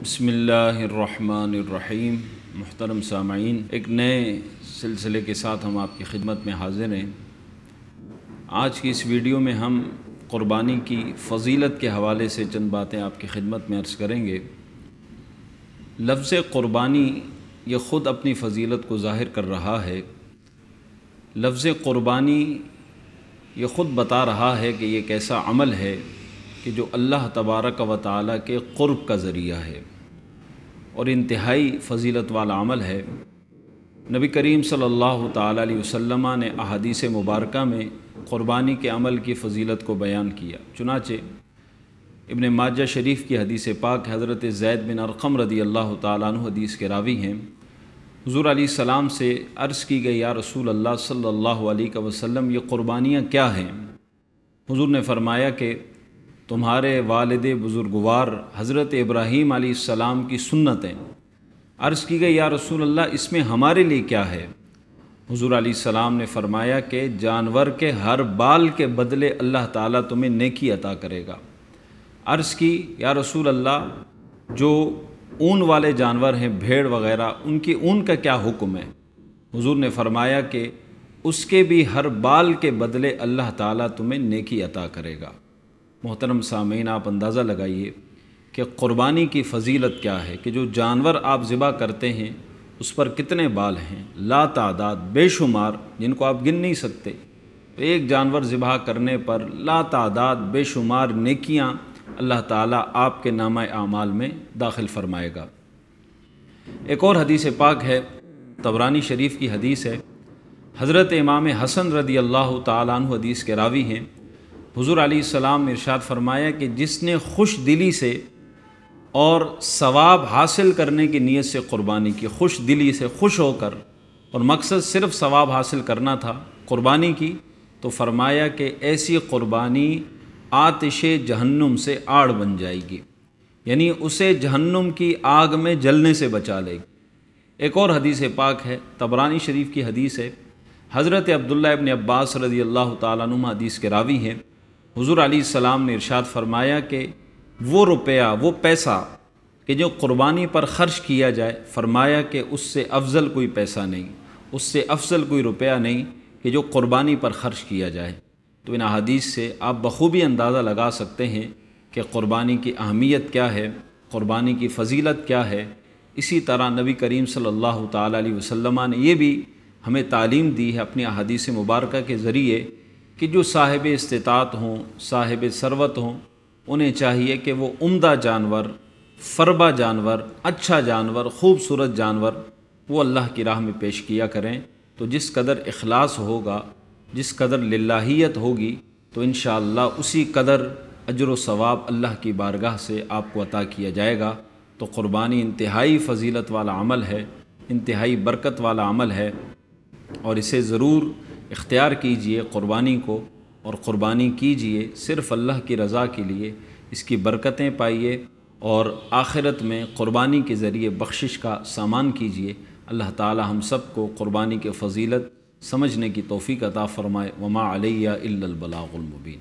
بسم اللہ الرحمن الرحیم۔ محترم سامعین، ایک نئے سلسلے کے ساتھ ہم آپ کی خدمت میں حاضر ہیں۔ آج کی اس ویڈیو میں ہم قربانی کی فضیلت کے حوالے سے چند باتیں آپ کی خدمت میں عرض کریں گے۔ لفظ قربانی یہ خود اپنی فضیلت کو ظاہر کر رہا ہے۔ لفظ قربانی یہ خود بتا رہا ہے کہ یہ ایک ایسا عمل ہے کہ جو اللہ تبارک و تعالیٰ کے قرب کا ذریعہ ہے اور انتہائی فضیلت والا عمل ہے۔ نبی کریم صلی اللہ تعالیٰ علیہ وسلم نے احادیث مبارکہ میں قربانی کے عمل کی فضیلت کو بیان کیا۔ چنانچہ ابن ماجہ شریف کی حدیث پاک حضرت زید بن ارقم رضی اللہ تعالیٰ عنہ حدیث کے راوی ہیں۔ حضور علیہ السلام سے عرض کی گئی، یا رسول اللہ صلی اللہ علیہ وسلم، یہ قربانیاں کیا ہیں؟ حضور نے فرمایا کہ تمہارے والد بزرگوار حضرت ابراہیم علیہ السلام کی سنتیں۔ عرض کی گئی، یا رسول اللہ، اس میں ہمارے لیے کیا ہے؟ حضور علیہ السلام نے فرمایا کہ جانور کے ہر بال کے بدلے اللہ تعالیٰ تمہیں نیکی عطا کرے گا۔ عرض کی، یا رسول اللہ، جو اون والے جانور ہیں، بھیڑ وغیرہ، ان کی اون کا کیا حکم ہے؟ حضور نے فرمایا کہ اس کے بھی ہر بال کے بدلے اللہ تعالیٰ تمہیں نیکی عطا کرے گا۔ محترم سامعین، آپ اندازہ لگائیے کہ قربانی کی فضیلت کیا ہے کہ جو جانور آپ ذبح کرتے ہیں اس پر کتنے بال ہیں، لا تعداد، بے شمار، جن کو آپ گن نہیں سکتے۔ تو ایک جانور ذبح کرنے پر لا تعداد بے شمار نیکیاں اللہ تعالیٰ آپ کے نامہ اعمال میں داخل فرمائے گا۔ ایک اور حدیث پاک ہے، طبرانی شریف کی حدیث ہے، حضرت امام حسن رضی اللہ تعالیٰ عنہ حدیث کے راوی ہیں۔ حضور علیہ السلام نے ارشاد فرمایا کہ جس نے خوش دلی سے اور ثواب حاصل کرنے کی نیت سے قربانی کی، خوش دلی سے، خوش ہو کر، اور مقصد صرف ثواب حاصل کرنا تھا قربانی کی، تو فرمایا کہ ایسی قربانی آتش جہنم سے آڑ بن جائے گی، یعنی اسے جہنم کی آگ میں جلنے سے بچا لے گی۔ ایک اور حدیث پاک ہے، طبرانی شریف کی حدیث ہے، حضرت عبداللہ ابن عباس رضی اللہ تعالیٰ عنہ حدیث کے راوی ہیں۔ حضور علیہ السلام نے ارشاد فرمایا کہ وہ روپیہ، وہ پیسہ کہ جو قربانی پر خرچ کیا جائے، فرمایا کہ اس سے افضل کوئی پیسہ نہیں، اس سے افضل کوئی روپیہ نہیں کہ جو قربانی پر خرچ کیا جائے۔ تو ان احادیث سے آپ بخوبی اندازہ لگا سکتے ہیں کہ قربانی کی اہمیت کیا ہے، قربانی کی فضیلت کیا ہے۔ اسی طرح نبی کریم صلی اللہ تعالیٰ علیہ وسلم نے یہ بھی ہمیں تعلیم دی ہے اپنی احادیث مبارکہ کے ذریعے کہ جو صاحب استطاعت ہوں، صاحب ثروت ہوں، انہیں چاہیے کہ وہ عمدہ جانور، فربا جانور، اچھا جانور، خوبصورت جانور وہ اللہ کی راہ میں پیش کیا کریں۔ تو جس قدر اخلاص ہوگا، جس قدر للہیت ہوگی، تو انشاءاللہ اسی قدر اجر و ثواب اللہ کی بارگاہ سے آپ کو عطا کیا جائے گا۔ تو قربانی انتہائی فضیلت والا عمل ہے، انتہائی برکت والا عمل ہے، اور اسے ضرور اختیار کیجئے قربانی کو، اور قربانی کیجئے صرف اللہ کی رضا کے لیے، اس کی برکتیں پائیے اور آخرت میں قربانی کے ذریعے بخشش کا سامان کیجئے۔ اللہ تعالی ہم سب کو قربانی کے فضیلت سمجھنے کی توفیق عطا فرمائے۔ وما علیہ الا البلاغ المبین۔